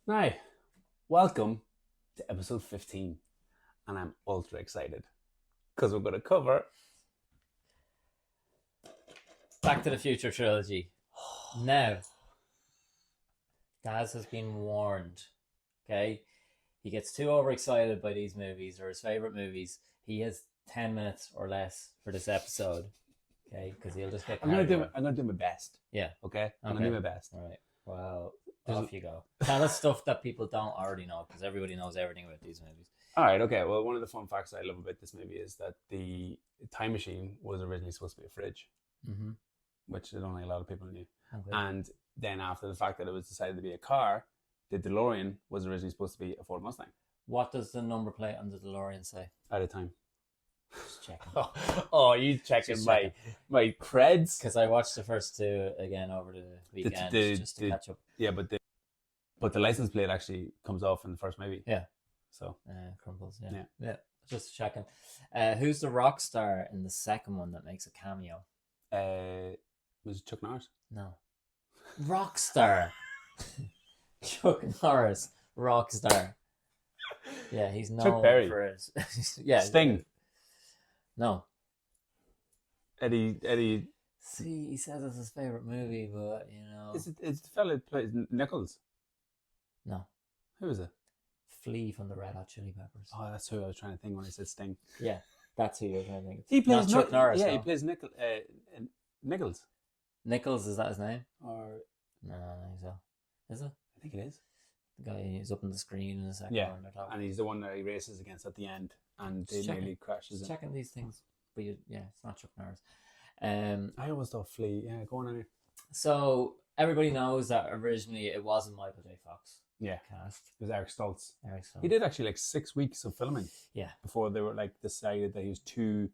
Now, welcome to episode 15, and I'm ultra excited because we're going to cover Back to the Future trilogy. Now, Gaz has been warned. Okay, he gets too overexcited by these movies or his favorite movies. He has 10 minutes or less for this episode. Okay, because he'll just get. I'm going to do my best. Yeah. Okay. I'm going to do my best. All right. Well, off you go. Tell us stuff that people don't already know, because everybody knows everything about these movies. All right. Okay. Well, one of the fun facts I love about this movie is that the time machine was originally supposed to be a fridge, which I don't think a lot of people knew. Okay. And then after the fact that it was decided to be a car, the DeLorean was originally supposed to be a Ford Mustang. What does the number plate on the DeLorean say? At a time. Just checking. Oh, you checking my creds? Because I watched the first two again over the weekend just to catch up. Yeah, but the license plate actually comes off in the first movie. Yeah. So crumbles. Yeah. Just checking. Who's the rock star in the second one that makes a cameo? Was it Chuck Norris? No. Rock star. Chuck Norris, rock star. Yeah, he's known Chuck Berry. for his. Yeah. Sting. No. Eddie. See, he says it's his favorite movie, but It's the fella who plays Nichols. No. Who is it? Flea from the Red Hot Chili Peppers. Oh, that's who I was trying to think when I said Sting. Yeah, that's who you're trying to think. He plays Chuck Norris. Yeah, no. he plays Nichols. Nichols, is that his name? Or No, I don't think so. Is it? I think it is. The guy who's up on the screen in the second Yeah, one. and he's the one that he races against at the end, and they nearly crashes. Just checking these things, but it's not Chuck Norris. I always thought Flea. Yeah, go on here. So everybody knows that originally it wasn't Michael J. Fox. Yeah, cast. It was Eric Stoltz. Eric Stoltz. He did actually like 6 weeks of filming. Yeah. Before they were like decided that he was too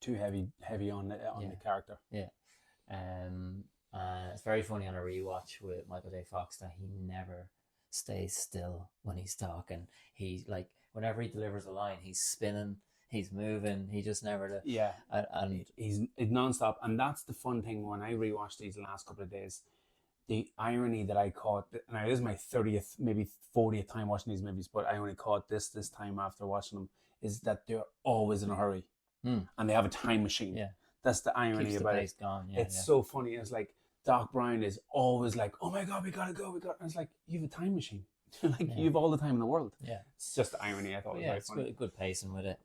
heavy on the character. Yeah. It's very funny on a rewatch with Michael J. Fox that he never stays still when he's talking. He like whenever he delivers a line, he's spinning, he's moving, he just never. Yeah. And he's nonstop, and that's the fun thing when I rewatched these last couple of days. The irony that I caught, and it is my 30th, maybe 40th time watching these movies, but I only caught this time after watching them, is that they're always in a hurry, and they have a time machine. Yeah, that's the irony keeps about the pace it. Gone. Yeah, it's so funny. It's like Doc Brown is always like, "Oh my God, we gotta go, we got." And it's like you have a time machine, you have all the time in the world. Yeah, it's just the irony. I thought was very funny. Good pacing with it.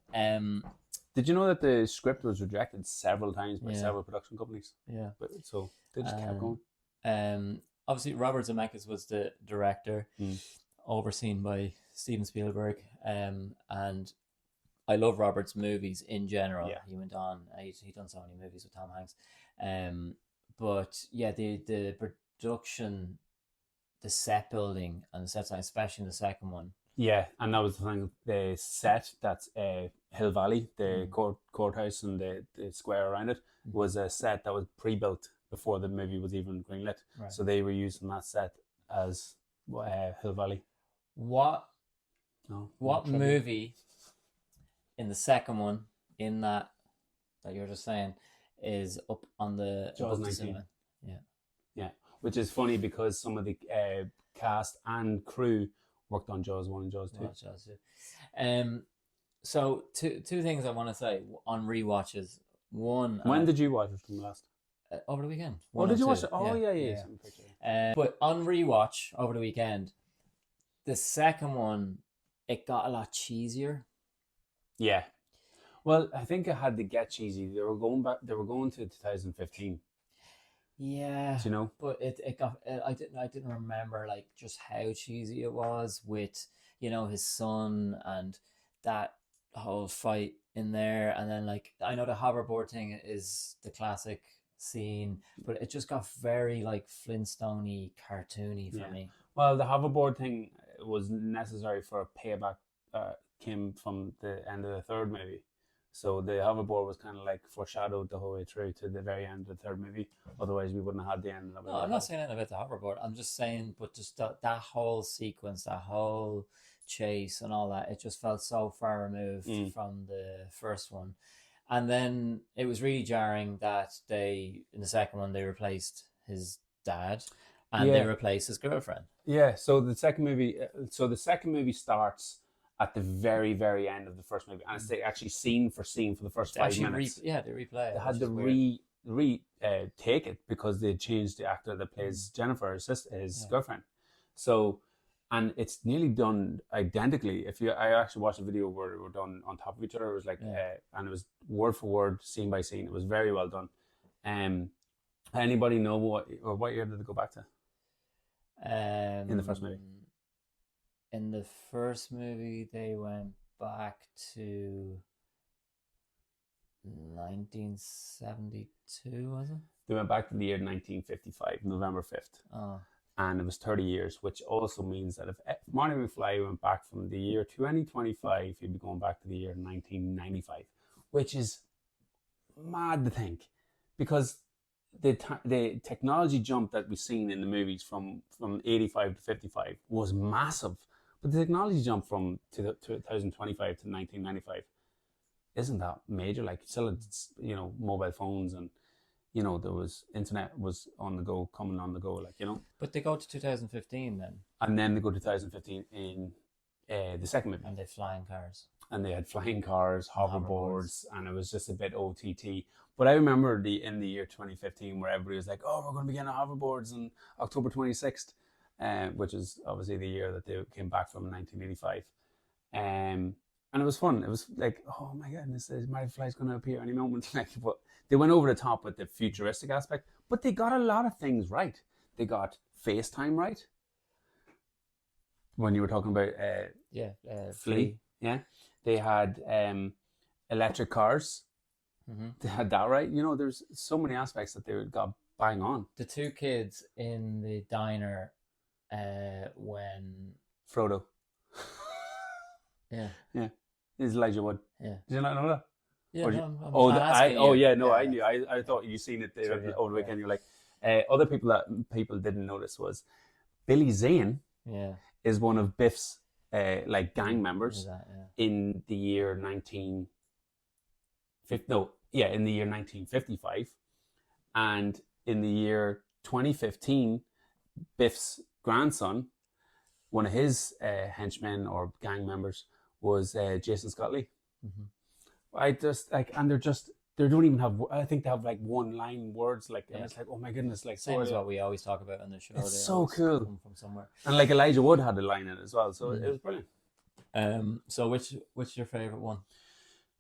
Did you know that the script was rejected several times by several production companies? Yeah, but so they just kept going. Obviously, Robert Zemeckis was the director, overseen by Steven Spielberg. And I love Robert's movies in general. Yeah. He went on, he done so many movies with Tom Hanks. But yeah, the production, the set building and the set design, especially in the second one. Yeah, and that was the thing. The set, that's Hill Valley, the courthouse and the square around it, was a set that was pre-built before the movie was even greenlit. Right. So they were using that set as Hill Valley. What movie in the second one, in that you're just saying, is up on the Jaws 19? Cinema? Yeah, which is funny because some of the cast and crew worked on Jaws 1 and Jaws 2. Jaws 2. So two things I want to say on rewatches. One, when did you watch it from last? Over the weekend. Oh, did you watch it? Oh, yeah. But on rewatch over the weekend, the second one, it got a lot cheesier. Yeah. Well, I think it had to get cheesy. They were going to 2015. Yeah. Do you know? But it got. I didn't remember like just how cheesy it was with his son and that whole fight in there, and then like I know the hoverboard thing is the classic scene, but it just got very like Flintstone-y, cartoony for me. Well, the hoverboard thing was necessary for a payback came from the end of the third movie. So the hoverboard was kind of like foreshadowed the whole way through to the very end of the third movie. Otherwise, we wouldn't have had the end of it. No, I'm not saying anything about the hoverboard. I'm just saying, but just that whole sequence, that whole chase and all that, it just felt so far removed from the first one. And then it was really jarring that in the second one, they replaced his dad. and they replace his girlfriend. Yeah. So the second movie starts at the very, very end of the first movie, and it's actually scene for scene for the first 5 minutes. They replay it. They had to take it because they changed the actor that plays Jennifer, his girlfriend. So, and it's nearly done identically. I actually watched a video where they were done on top of each other. It was like, and it was word for word, scene by scene. It was very well done. Anybody know what year did they go back to? In the first movie. In the first movie, they went back to 1972, was it? They went back to the year 1955, November 5th. Oh. And it was 30 years, which also means that if Marty McFly went back from the year 2025, he'd be going back to the year 1995, which is mad to think, because the technology jump that we've seen in the movies from 85 to 55 was massive. But the technology jump from 2025 to 1995 isn't that major. Like, still, it's, mobile phones, and there was internet was coming on the go, like, But they go to 2015 then. And then they go to 2015 in the second movie. And they flying cars. And they had flying cars, hoverboards, and it was just a bit OTT. But I remember in the year 2015 where everybody was like, "Oh, we're going to be getting hoverboards on October 26th," which is obviously the year that they came back from, 1985. And it was fun. It was like, oh my goodness, Marty McFly's going to appear any moment. But they went over the top with the futuristic aspect, but they got a lot of things right. They got FaceTime right. When you were talking about Flea. Yeah. They had electric cars. Mm-hmm. They had that right. There's so many aspects that they got bang on. The two kids in the diner when... Frodo. Yeah. Is Elijah Wood. Yeah. Did you not know that? Yeah. I knew. I thought you seen it there over the weekend. You're like, other people that people didn't notice was Billy Zane. Yeah. Is one of Biff's gang members in the year 1955, and in the year 2015, Biff's grandson, one of his henchmen or gang members, was Jason Scott Lee. Mm-hmm. They don't even have, I think they have like one line words, and it's like, oh my goodness, like, same as what we always talk about on the show. It's so cool. Come from somewhere. And like Elijah Wood had a line in it as well, so it was brilliant. So which is your favorite one?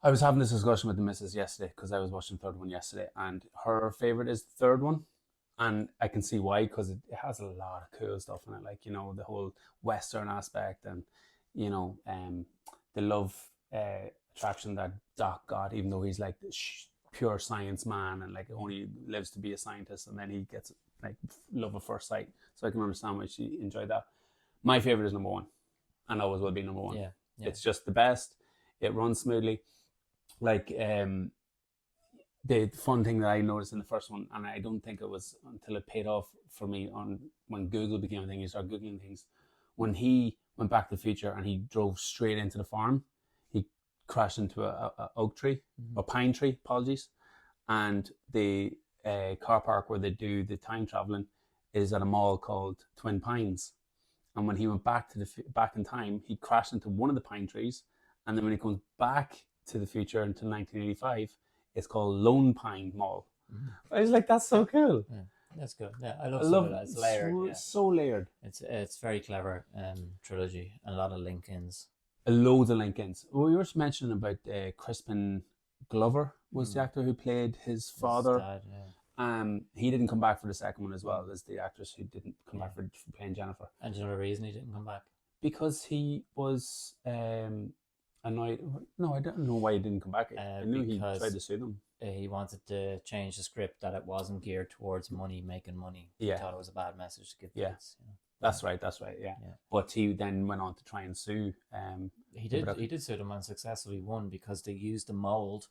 I was having this discussion with the missus yesterday because I was watching the third one yesterday, and her favorite is the third one, and I can see why, because it has a lot of cool stuff in it, like, the whole Western aspect, and the love attraction that Doc got, even though he's like pure science man and like only lives to be a scientist, and then he gets like love at first sight. So I can understand why she enjoyed that. My favorite is number one, and always will be number one. Yeah. It's just the best. It runs smoothly. Like the fun thing that I noticed in the first one, and I don't think it was until it paid off for me when Google became a thing, you start Googling things. When he went back to the future and he drove straight into the farm, he crashed into a oak tree, a pine tree, apologies. And the car park where they do the time traveling is at a mall called Twin Pines. And when he went back in time, he crashed into one of the pine trees. And then when he comes back to the future into 1985, it's called Lone Pine Mall. Mm-hmm. I was like, that's so cool. Yeah, that's good. Yeah, I love that. It's layered. So layered. It's very clever trilogy, and a lot of link-ins. Loads of link-ins. Well, you were mentioning about Crispin Glover was the actor who played his father. His dad, yeah. He didn't come back for the second one as well as the actress who didn't come back for playing Jennifer. And do you know the reason he didn't come back? Because he was annoyed. No, I don't know why he didn't come back. I knew he tried to sue them. He wanted to change the script that it wasn't geared towards making money. Yeah. He thought it was a bad message to give kids. That's right, yeah. But he then went on to try and sue. He did sue them and successfully won, because they used the mold.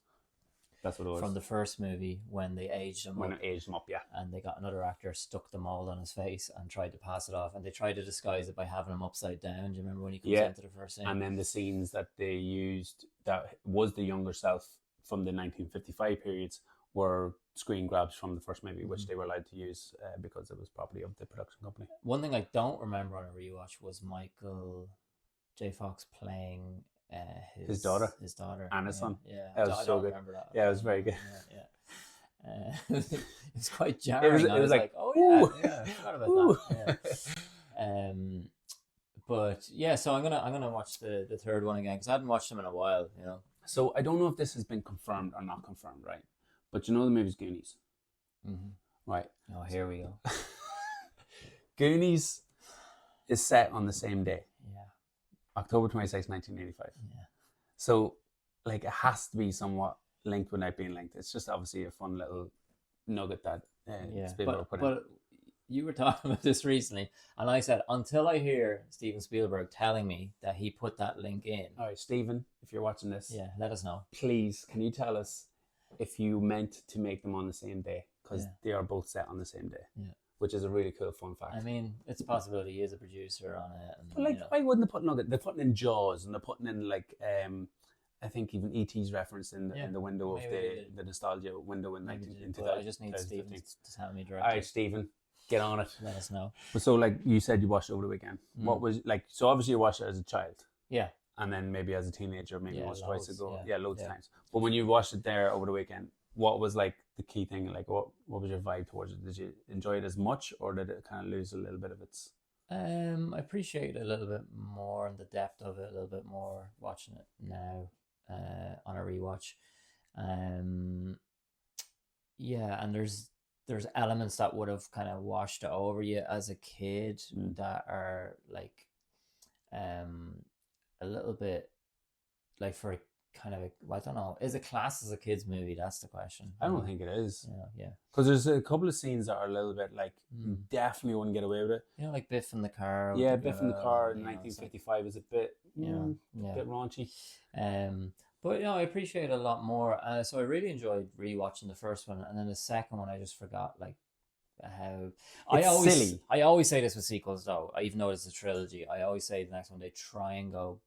That's what it was. From the first movie when they aged him up, yeah. And they got another actor, stuck the mold on his face and tried to pass it off. And they tried to disguise it by having him upside down. Do you remember when he comes into the first scene? And then the scenes that they used, that was the younger self from the 1955 periods, were screen grabs from the first movie, which they were allowed to use because it was property of the production company. One thing I don't remember on a rewatch was Michael J. Fox playing his daughter. And his son. Yeah. That was so good. Remember that. Yeah, it was very good. It's quite jarring. It was like, oh yeah, I forgot about that. Yeah. But yeah, so I'm gonna watch the third one again because I hadn't watched them in a while. So I don't know if this has been confirmed or not confirmed, right? But the movie's Goonies, right? Oh, here we go. Goonies is set on the same day. Yeah. October 26, 1985. Yeah. So, like, it has to be somewhat linked without being linked. It's just obviously a fun little nugget that Spielberg put in. But you were talking about this recently, and I said, until I hear Steven Spielberg telling me that he put that link in. All right, Steven, if you're watching this. Yeah, let us know. Please, can you tell us if you meant to make them on the same day? Because they are both set on the same day. Yeah. Which is a really cool fun fact. I mean, it's a possibility he is a producer on it. And, but like, why wouldn't they put nugget? They're putting in Jaws, and they're putting in like, I think even E.T.'s reference in the window of the nostalgia window in 2000. I just need Stephen to tell me directly. All right, Stephen, get on it. Let us know. But so, like you said, you watched it over the weekend. What was like? So obviously you watched it as a child. Yeah. And then maybe as a teenager, maybe once or twice ago. Yeah, loads of times. But when you watched it there over the weekend, what was like the key thing? Like, what was your vibe towards it? Did you enjoy it as much, or did it kind of lose a little bit of its? I appreciate it a little bit more and the depth of it a little bit more watching it now on a rewatch. Yeah, and there's elements that would have kind of washed over you as a kid that are like a little bit like for kind of I don't know, is it classed as a kids movie? That's the question. I don't think it is. Yeah. Because there's a couple of ssnes that are a little bit like you definitely wouldn't get away with it. Like Biff in the car. Yeah, Biff in the car in 1955 is a bit bit raunchy. But I appreciate it a lot more. So I really enjoyed rewatching the first one, and then the second one I just forgot like how silly. I always say this with sequels though. Even though it's a trilogy, I always say the next one they try and go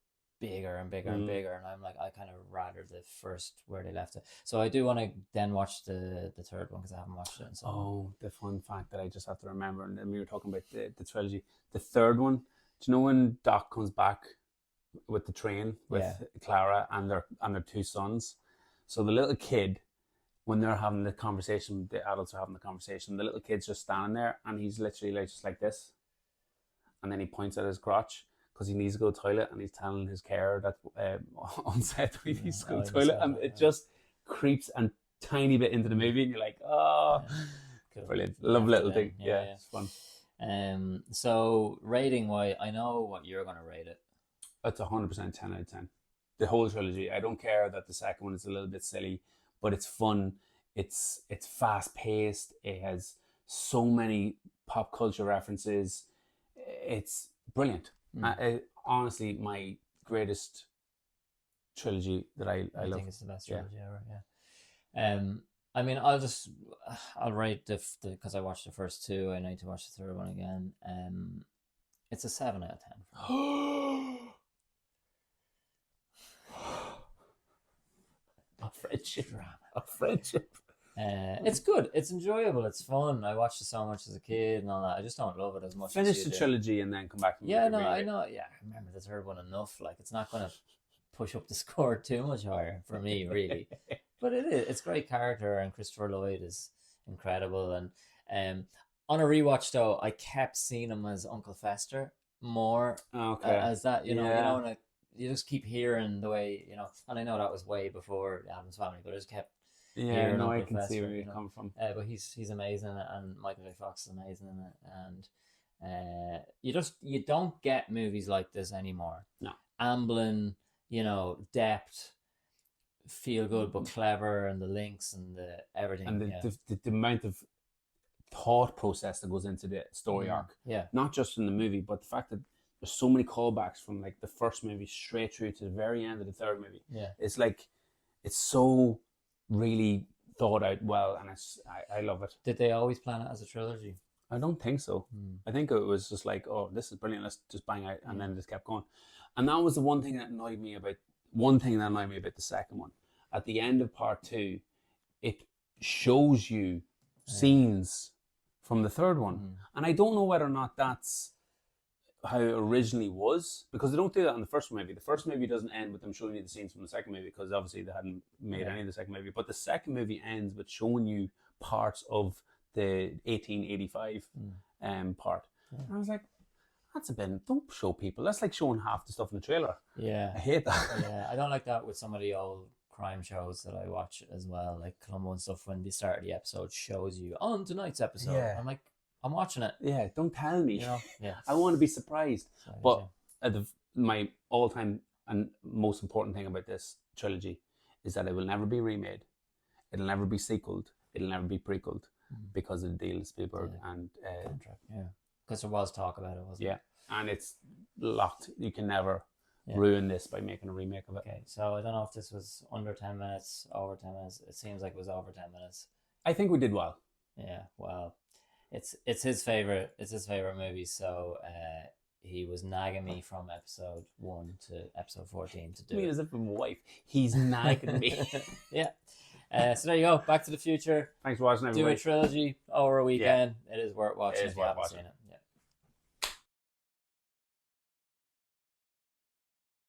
bigger and bigger and bigger, and I'm like, I kind of rather the first where they left it. So I do want to then watch the third one because I haven't watched it. So the fun fact that I just have to remember, and then we were talking about the trilogy. The third one, do you know when Doc comes back with the train with Clara and their two sons? So the little kid, when they're having the conversation, the adults are having the conversation, the little kid's just standing there, and he's literally like just like this, and then he points at his crotch because he needs to go to the toilet, and he's telling his carer that on set he needs to go to the toilet, and it just creeps a tiny bit into the movie, and you're like, cool. Brilliant, love little thing. Yeah, it's fun. So rating wise, I know what you're gonna rate it. It's 100% 10 out of 10. The whole trilogy. I don't care that the second one is a little bit silly, but it's fun. It's fast paced. It has so many pop culture references. It's brilliant. Honestly, my greatest trilogy that I love. I think it's the best trilogy ever. Yeah. I mean, I'll rate the because I watched the first two. I need to watch the third one again. It's a 7 out of 10. A friendship. It's good. It's enjoyable. It's fun. I watched it so much as a kid and all that. I just don't love it as much. Finish the trilogy and then come back. And I know. Yeah, I remember the third one enough. Like, it's not going to push up the score too much higher for me, really. But it is. It's great character, and Christopher Lloyd is incredible. And on a rewatch though, I kept seeing him as Uncle Fester more. As that, you know, and you just keep hearing the way, and I know that was way before Addams Family, but I just kept hearing I Uncle can Fester, see where you come from. But he's amazing in it, and Michael J. Fox is amazing in it, and you don't get movies like this anymore. No. Amblin, depth, feel good but clever, and the links and the everything. And the amount of thought process that goes into the story arc. Yeah. Not just in the movie, but the fact that there's so many callbacks from like the first movie straight through to the very end of the third movie. Yeah. It's like, it's so really thought out well, and I love it. Did they always plan it as a trilogy? I don't think so. I think it was just like, oh, this is brilliant, let's just bang out, and then just kept going. And that was the one thing that annoyed me about the second one. At the end of part two, it shows you scenes from the third one. And I don't know whether or not that's how it originally was, because they don't do that in the first movie. The first movie doesn't end with them showing you the scenes from the second movie, because obviously they hadn't made any of the second movie. But the second movie ends with showing you parts of the 1885 part. And I was like, that's a bit, don't show people. That's like showing half the stuff in the trailer. Yeah. I hate that. Yeah, I don't like that with some of the old crime shows that I watch as well, like Columbo and stuff. When the start of the episode shows you on tonight's episode, I'm like, I'm watching it. Yeah, don't tell me. You know? Yeah. I want to be surprised. But my all-time and most important thing about this trilogy is that it will never be remade. It'll never be sequeled. It'll never be prequeled because of the deal with Spielberg and contract. Yeah, because there was talk about it, wasn't it? And it's locked. You can never ruin this by making a remake of it. Okay, so I don't know if this was under 10 minutes, over 10 minutes. It seems like it was over 10 minutes. I think we did well. Yeah, well, it's his favorite. It's his favorite movie. So he was nagging me from episode 1 to episode 14 to do. I mean, as if I'm a wife. He's nagging me. Yeah. So there you go. Back to the Future. Thanks for watching, everybody. Do a trilogy over a weekend. It is worth watching. It is worth watching.